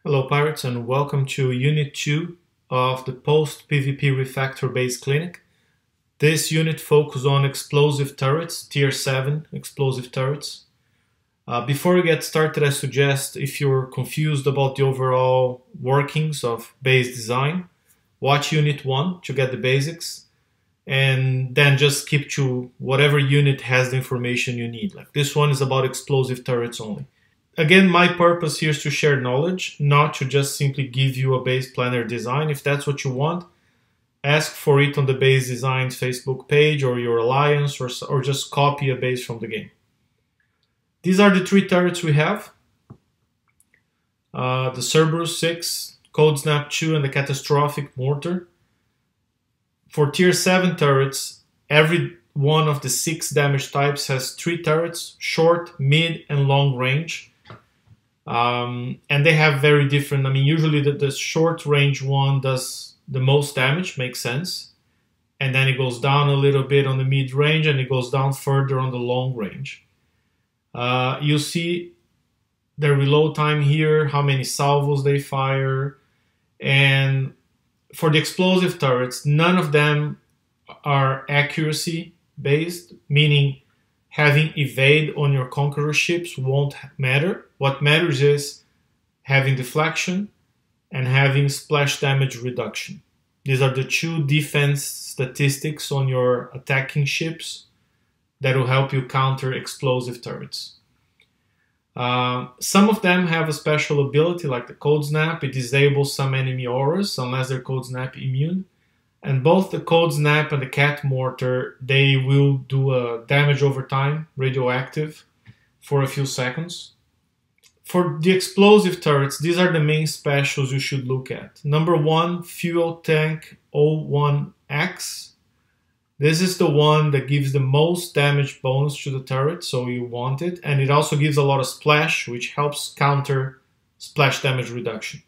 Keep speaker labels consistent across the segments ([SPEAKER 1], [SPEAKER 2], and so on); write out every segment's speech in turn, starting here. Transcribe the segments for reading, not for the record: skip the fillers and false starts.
[SPEAKER 1] Hello Pirates, and welcome to Unit 2 of the Post-PvP Refactor Base Clinic. This unit focuses on explosive turrets, Tier 7 explosive turrets. Before we get started, I suggest if you're confused about the overall workings of base design, watch Unit 1 to get the basics, and then just skip to whatever unit has the information you need. Like this one is about explosive turrets only. Again, my purpose here is to share knowledge, not to just simply give you a base planner design. If that's what you want, ask for it on the Base Designs Facebook page or your alliance, or just copy a base from the game. These are the three turrets we have. The CERBERUS 6, COLDSNAP 2, and the CATASTROPHIC MORTAR. For Tier 7 turrets, every one of the 6 damage types has 3 turrets, short, mid, and long range. And they have very different, usually the short range one does the most damage, makes sense. And then it goes down a little bit on the mid range and it goes down further on the long range. You see the reload time here, how many salvos they fire. And for the explosive turrets, none of them are accuracy based, meaning having evade on your Conqueror ships won't matter. What matters is having deflection and having splash damage reduction. These are the 2 defense statistics on your attacking ships that will help you counter explosive turrets. Some of them have a special ability like the COLDSNAP. It disables some enemy auras unless they're COLDSNAP immune. And both the COLDSNAP and the CAT Mortar, they will do a damage over time, radioactive, for a few seconds. For the explosive turrets, these are the main specials you should look at. Number 1, Fuel Tank 01X. This is the one that gives the most damage bonus to the turret, so you want it. And it also gives a lot of splash, which helps counter splash damage reduction.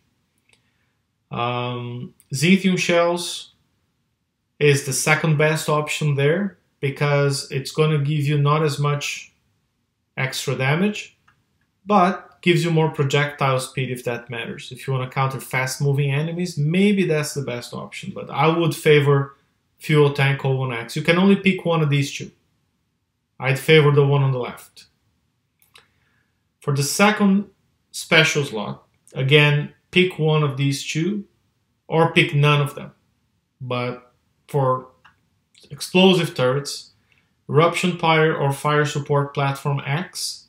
[SPEAKER 1] Zinithium Shells is the second best option there because it's going to give you not as much extra damage, but gives you more projectile speed if that matters. If you want to counter fast moving enemies, maybe that's the best option, but I would favor Fuel Tank 01X. You can only pick one of these 2. I'd favor the one on the left. For the second special slot, again, pick one of these 2 or pick none of them. But for explosive turrets, Eruption Pyre or Fire Support Platform X,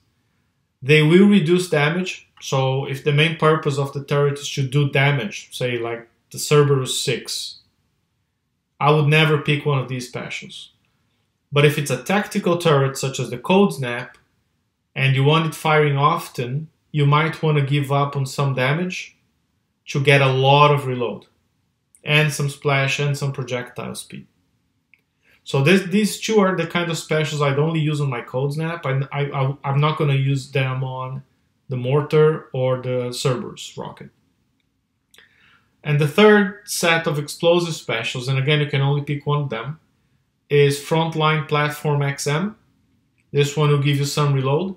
[SPEAKER 1] they will reduce damage. So if the main purpose of the turret is to do damage, say like the CERBERUS 6, I would never pick one of these specials. But if it's a tactical turret such as the COLDSNAP and you want it firing often, you might want to give up on some damage to get a lot of reload and some splash and some projectile speed. So these 2 are the kind of specials I'd only use on my COLDSNAP. I'm not going to use them on the Mortar or the CERBERUS rocket. And the third set of explosive specials, and again you can only pick one of them, is Frontline Platform XM. This one will give you some reload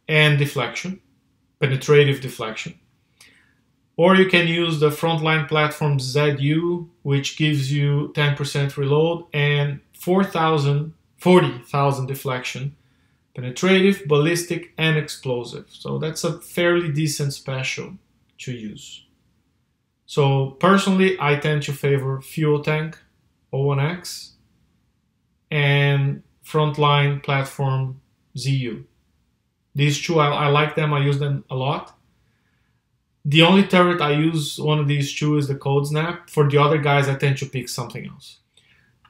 [SPEAKER 1] and deflection, penetrative deflection. Or you can use the Frontline Platform ZU, which gives you 10% reload and 40,000 deflection, penetrative, ballistic, and explosive. So that's a fairly decent special to use. So personally, I tend to favor Fuel Tank 01X and Frontline Platform ZU. These 2, I like them, I use them a lot. The only turret I use one of these 2 is the COLDSNAP. For the other guys, I tend to pick something else.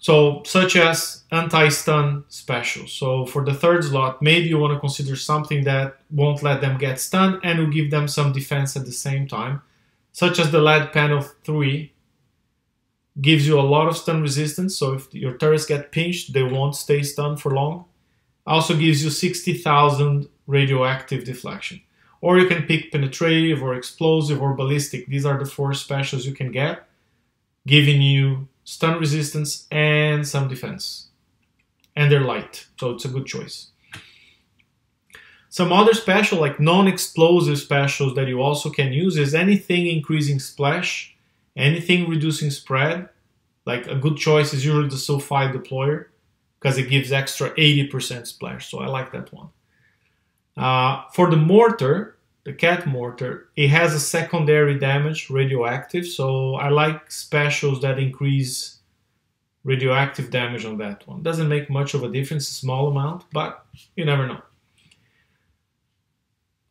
[SPEAKER 1] So, such as anti-stun specials. So for the third slot, maybe you want to consider something that won't let them get stunned and will give them some defense at the same time. Such as the Lead Panel 3. Gives you a lot of stun resistance, so if your turrets get pinched, they won't stay stunned for long. Also gives you 60,000 radioactive deflection. Or you can pick penetrative or explosive or ballistic. These are the 4 specials you can get, giving you stun resistance and some defense. And they're light, so it's a good choice. Some other special, like non-explosive specials that you also can use is anything increasing splash, anything reducing spread. Like a good choice is usually the sulfide deployer because it gives extra 80% splash, so I like that one. For the mortar, the CAT mortar, it has a secondary damage, radioactive, so I like specials that increase radioactive damage on that one. Doesn't make much of a difference, a small amount, but you never know.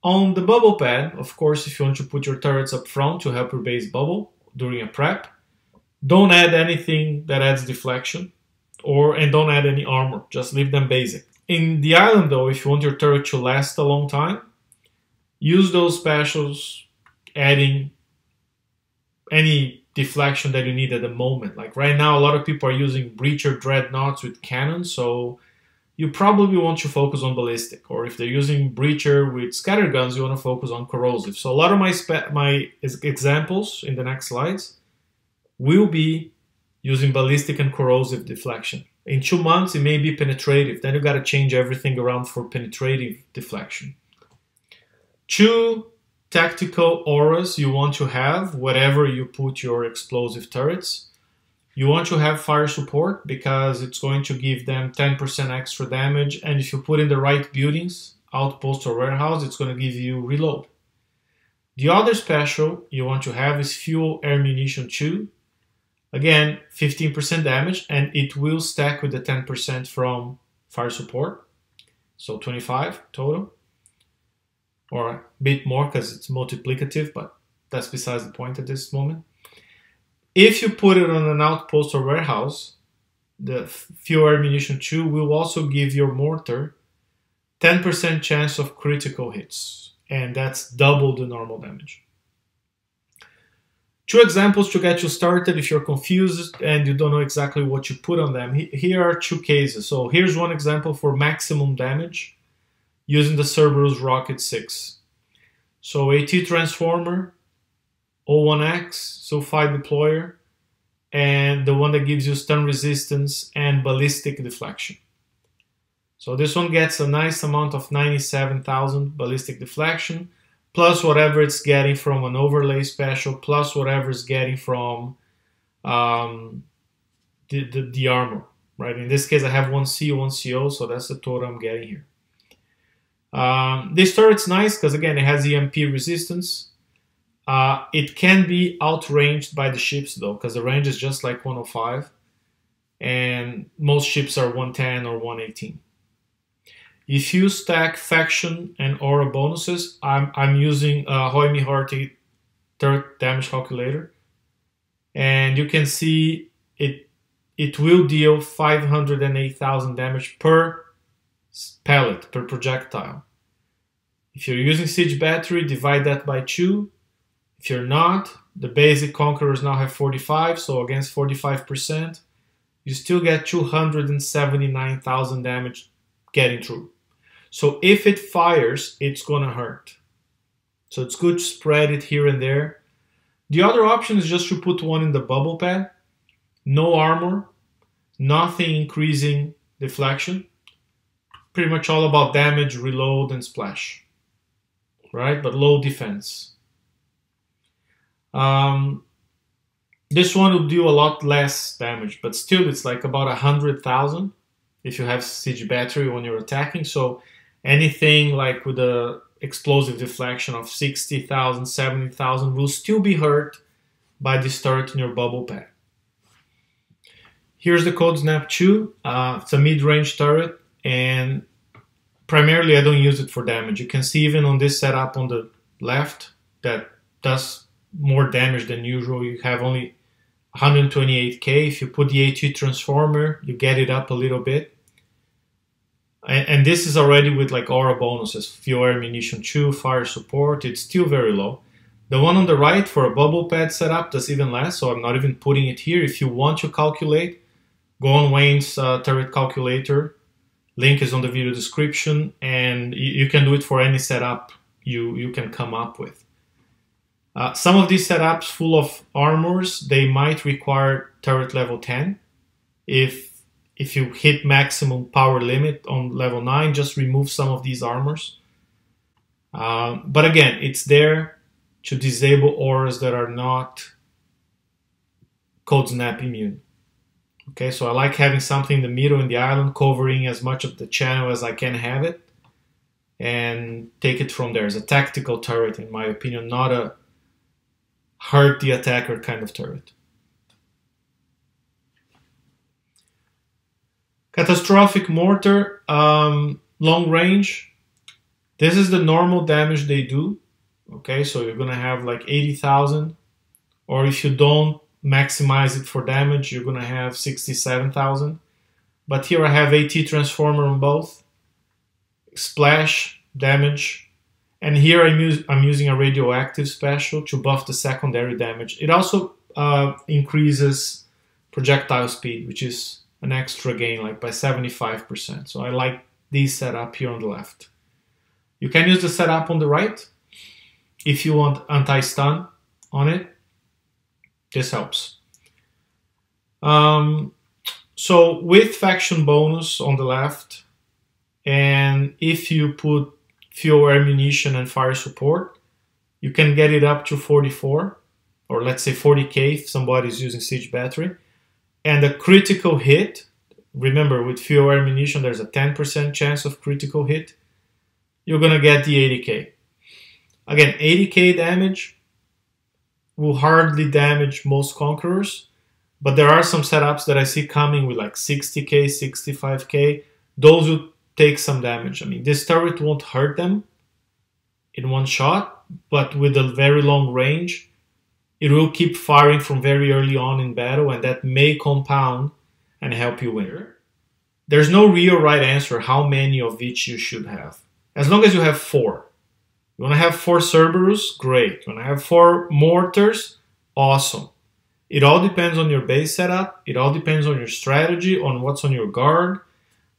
[SPEAKER 1] On the bubble pad, of course, if you want to put your turrets up front to help your base bubble during a prep, don't add anything that adds deflection, and don't add any armor, just leave them basic. In the island though, if you want your turret to last a long time, use those specials adding any deflection that you need at the moment. Like right now, a lot of people are using breacher dreadnoughts with cannons, so you probably want to focus on ballistic. Or if they're using breacher with scatter guns, you want to focus on corrosive. So a lot of my examples in the next slides will be using ballistic and corrosive deflection. In 2 months, it may be penetrative. Then you got to change everything around for penetrative deflection. 2 tactical auras you want to have, wherever you put your explosive turrets. You want to have fire support because it's going to give them 10% extra damage. And if you put in the right buildings, outpost or warehouse, it's going to give you reload. The other special you want to have is fuel air munition 2. Again, 15% damage, and it will stack with the 10% from fire support. So 25 total. Or a bit more because it's multiplicative, but that's besides the point at this moment. If you put it on an outpost or warehouse, the fuel air munition 2 will also give your mortar 10% chance of critical hits, and that's double the normal damage. 2 examples to get you started if you're confused and you don't know exactly what you put on them. Here are 2 cases. So here's one example for maximum damage using the CERBERUS Rocket 6. So AT transformer, O1X, sulfide deployer, and the one that gives you stun resistance and ballistic deflection. So this one gets a nice amount of 97,000 ballistic deflection, plus whatever it's getting from an overlay special, plus whatever it's getting from the armor, right? In this case, I have 1C, 1CO, so that's the total I'm getting here. This turret's nice because, again, it has EMP resistance. It can be outranged by the ships, though, because the range is just like 105, and most ships are 110 or 118. If you stack faction and aura bonuses, I'm using a Hoimi Horty turret damage calculator, and you can see it will deal 508,000 damage per pellet, per projectile. If you're using siege battery, divide that by 2. If you're not, the basic conquerors now have 45, so against 45%, you still get 279,000 damage getting through. So if it fires, it's gonna hurt. So it's good to spread it here and there. The other option is just to put one in the bubble pad. No armor, nothing increasing deflection. Pretty much all about damage, reload, and splash. Right? But low defense. This one will do a lot less damage, but still it's like about 100,000 if you have siege battery when you're attacking. So anything like with a explosive deflection of 60,000, 70,000 will still be hurt by this turret in your bubble pad. Here's the COLDSNAP 2. It's a mid-range turret, and primarily I don't use it for damage. You can see even on this setup on the left that does more damage than usual. You have only 128k. If you put the AT transformer, you get it up a little bit. And this is already with like aura bonuses, fuel air munition 2, fire support. It's still very low. The one on the right for a bubble pad setup does even less, so I'm not even putting it here. If you want to calculate, go on Wayne's turret calculator. Link is on the video description, and you can do it for any setup you can come up with. Some of these setups full of armors, they might require turret level 10. If you hit maximum power limit on level 9, just remove some of these armors. But again, it's there to disable auras that are not COLDSNAP immune. Okay, so I like having something in the middle in the island, covering as much of the channel as I can have it, and take it from there. It's a tactical turret, in my opinion, not a hurt the attacker kind of turret. Catastrophic mortar, long range. This is the normal damage they do. Okay, so you're gonna have like 80,000, or if you don't maximize it for damage, you're gonna have 67,000. But here I have AT transformer on both, splash damage, and here I'm using a radioactive special to buff the secondary damage. It also increases projectile speed, which is an extra gain, like by 75%. So I like this setup here on the left. You can use the setup on the right if you want anti-stun on it. This helps. So with faction bonus on the left, and if you put fuel, ammunition, and fire support, you can get it up to 44, or let's say 40k if somebody's using siege battery. And a critical hit, remember with fuel, ammunition, there's a 10% chance of critical hit. You're gonna get the 80k. Again, 80k damage will hardly damage most Conquerors, but there are some setups that I see coming with like 60k, 65k. Those will take some damage. I mean, this turret won't hurt them in one shot, but with a very long range, it will keep firing from very early on in battle, and that may compound and help you win. There's no real right answer how many of each you should have. As long as you have 4. You want to have 4 CERBERUS? Great. You want to have 4 mortars? Awesome. It all depends on your base setup. It all depends on your strategy, on what's on your guard.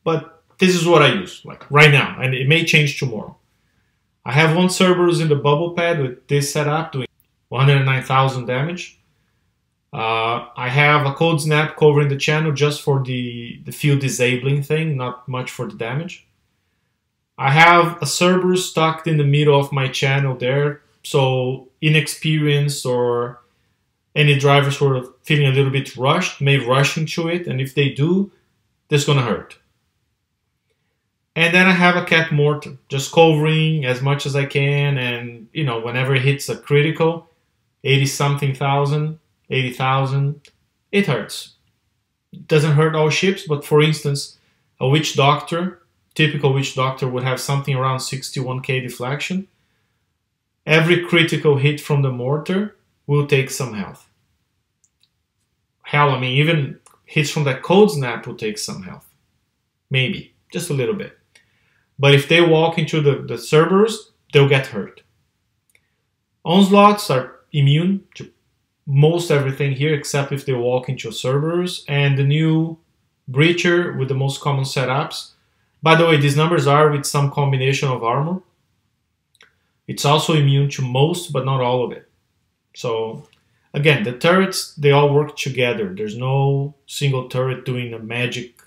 [SPEAKER 1] But this is what I use, like right now, and it may change tomorrow. I have 1 CERBERUS in the bubble pad with this setup doing 109,000 damage. I have a COLDSNAP covering the channel just for the field disabling thing, not much for the damage. I have a CERBERUS tucked in the middle of my channel there, so inexperienced or any drivers who are feeling a little bit rushed may rush into it, and if they do, this is gonna hurt. And then I have a cat mortar, just covering as much as I can, and you know, whenever it hits a critical, 80-something thousand, 80,000, it hurts. It doesn't hurt all ships, but for instance, a witch doctor, typical witch doctor would have something around 61k deflection. Every critical hit from the mortar will take some health. Hell, I mean, even hits from that COLDSNAP will take some health. Maybe, just a little bit. But if they walk into the CERBERUS, they'll get hurt. Onslaughts are immune to most everything here, except if they walk into a CERBERUS. And the new Breacher with the most common setups. By the way, these numbers are with some combination of armor. It's also immune to most, but not all of it. So, again, the turrets, they all work together. There's no single turret doing a magic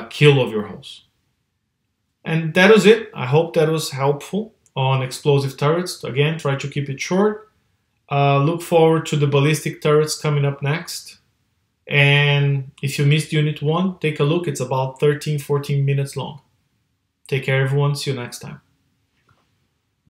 [SPEAKER 1] kill of your host. And that was it. I hope that was helpful on explosive turrets. Again, try to keep it short. Look forward to the ballistic turrets coming up next. And if you missed Unit 1, take a look. It's about 13-14 minutes long. Take care, everyone. See you next time.